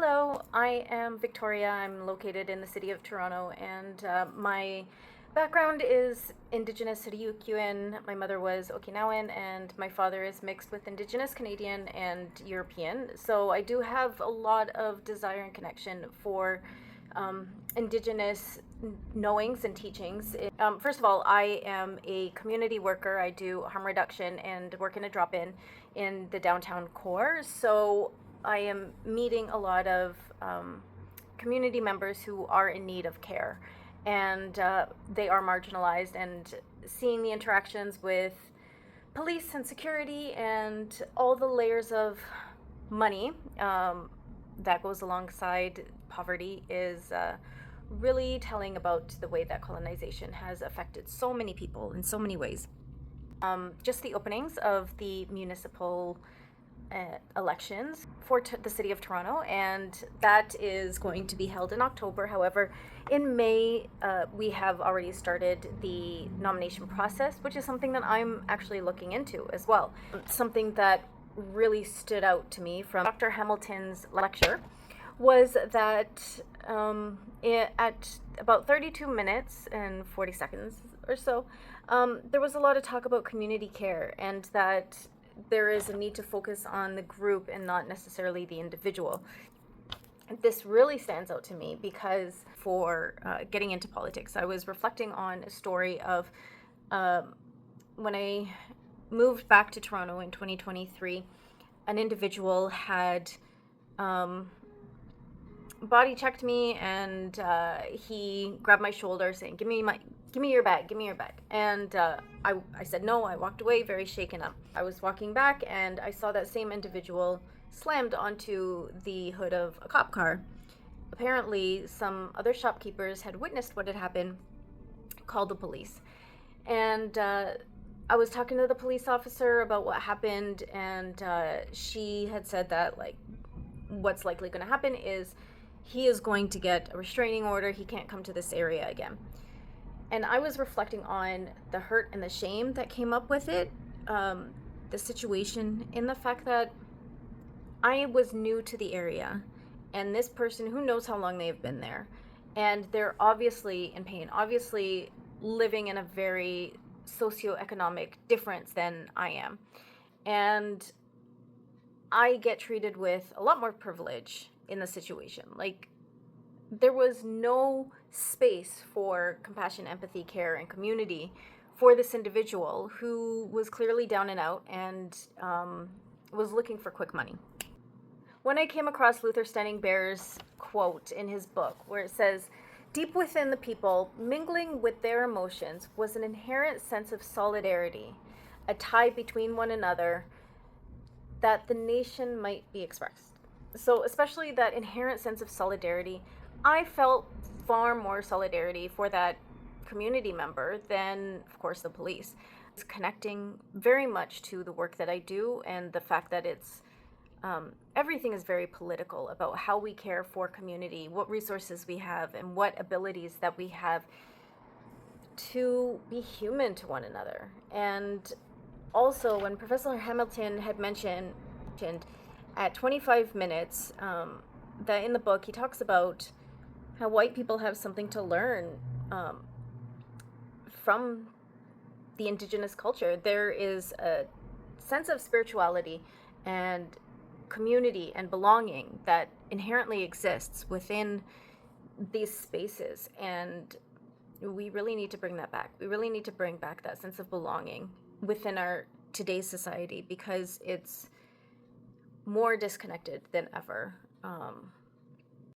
Hello, I am Victoria. I'm located in the city of Toronto, and my background is Indigenous Ryukyuan. My mother was Okinawan, and my father is mixed with Indigenous Canadian and European. So I do have a lot of desire and connection for Indigenous knowings and teachings. First of all, I am a community worker. I do harm reduction and work in a drop-in the downtown core. So I am meeting a lot of community members who are in need of care, and they are marginalized, and seeing the interactions with police and security and all the layers of money that goes alongside poverty is really telling about the way that colonization has affected so many people in so many ways. Just the openings of the municipal elections for the city of Toronto, and that is going to be held in October. However, in May, we have already started the nomination process, which is something that I'm actually looking into as well. Something that really stood out to me from Dr. Hamilton's lecture was that at about 32 minutes and 40 seconds or so, there was a lot of talk about community care, and that there is a need to focus on the group and not necessarily the individual. This really stands out to me because for getting into politics, I was reflecting on a story of when I moved back to Toronto in 2023, an individual had body checked me, and he grabbed my shoulder saying, give me your bag, and I said no. I walked away very shaken up. I was walking back, and I saw that same individual slammed onto the hood of a cop car. Apparently some other shopkeepers had witnessed what had happened, called the police, and I was talking to the police officer about what happened, and she had said that, like, what's likely going to happen is he is going to get a restraining order. He can't come to this area again. And I was reflecting on the hurt and the shame that came up with it, the situation, and the fact that I was new to the area, and this person, who knows how long they've been there, and they're obviously in pain, obviously living in a very socioeconomic difference than I am. And I get treated with a lot more privilege in the situation. Like, there was no space for compassion, empathy, care, and community for this individual who was clearly down and out and was looking for quick money. When I came across Luther Standing Bear's quote in his book, where it says, "Deep within the people, mingling with their emotions, was an inherent sense of solidarity, a tie between one another, that the nation might be expressed." So especially that inherent sense of solidarity, I felt far more solidarity for that community member than, of course, the police. It's connecting very much to the work that I do, and the fact that it's everything is very political about how we care for community, what resources we have, and what abilities that we have to be human to one another. And also, when Professor Hamilton had mentioned at 25 minutes, that in the book he talks about how white people have something to learn from the indigenous culture. There is a sense of spirituality and community and belonging that inherently exists within these spaces, and we really need to bring that back. We really need to bring back that sense of belonging within our today's society, because it's more disconnected than ever.